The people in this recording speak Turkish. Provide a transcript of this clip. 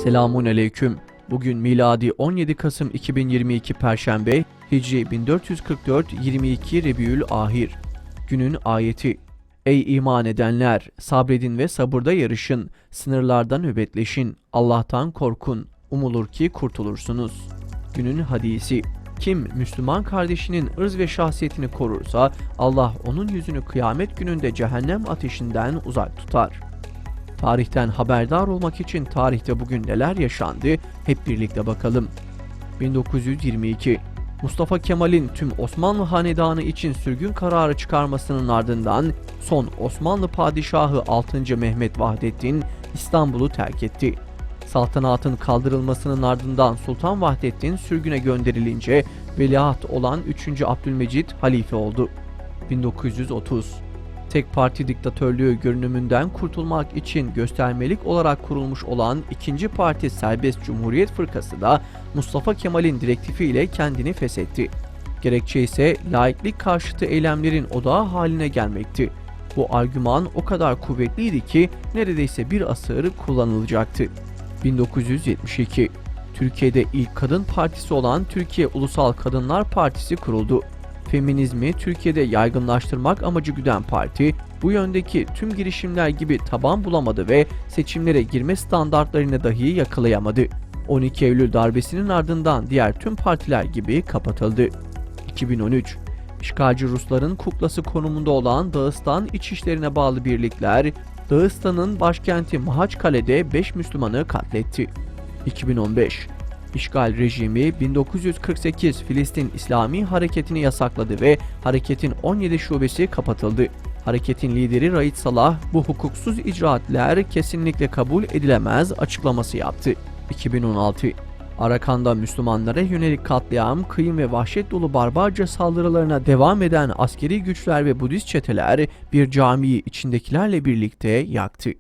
Selamun aleyküm. Bugün miladi 17 Kasım 2022 Perşembe, Hicri 1444 22 Rebiül Ahir. Günün ayeti: Ey iman edenler! Sabredin ve sabırda yarışın. Sınırlardan nöbetleşin. Allah'tan korkun. Umulur ki kurtulursunuz. Günün hadisi: Kim Müslüman kardeşinin ırz ve şahsiyetini korursa Allah onun yüzünü kıyamet gününde cehennem ateşinden uzak tutar. Tarihten haberdar olmak için tarihte bugün neler yaşandı hep birlikte bakalım. 1922 Mustafa Kemal'in tüm Osmanlı hanedanı için sürgün kararı çıkarmasının ardından son Osmanlı padişahı 6. Mehmet Vahdettin İstanbul'u terk etti. Saltanatın kaldırılmasının ardından Sultan Vahdettin sürgüne gönderilince veliaht olan 3. Abdülmecit halife oldu. 1930 Tek parti diktatörlüğü görünümünden kurtulmak için göstermelik olarak kurulmuş olan 2. Parti Serbest Cumhuriyet Fırkası da Mustafa Kemal'in direktifiyle kendini feshetti. Gerekçe ise laiklik karşıtı eylemlerin odağı haline gelmekti. Bu argüman o kadar kuvvetliydi ki neredeyse bir asır kullanılacaktı. 1972 Türkiye'de ilk kadın partisi olan Türkiye Ulusal Kadınlar Partisi kuruldu. Feminizmi Türkiye'de yaygınlaştırmak amacı güden parti, bu yöndeki tüm girişimler gibi taban bulamadı ve seçimlere girme standartlarını dahi yakalayamadı. 12 Eylül darbesinin ardından diğer tüm partiler gibi kapatıldı. 2013 İşgalci Rusların kuklası konumunda olan Dağıstan İçişlerine bağlı birlikler, Dağıstan'ın başkenti Mahaçkale'de 5 Müslümanı katletti. 2015 İşgal rejimi 1948 Filistin İslami Hareketi'ni yasakladı ve hareketin 17 şubesi kapatıldı. Hareketin lideri Raid Salah, bu hukuksuz icraatler kesinlikle kabul edilemez açıklaması yaptı. 2016 Arakan'da Müslümanlara yönelik katliam, kıyım ve vahşet dolu barbarca saldırılarına devam eden askeri güçler ve Budist çeteler bir camiyi içindekilerle birlikte yaktı.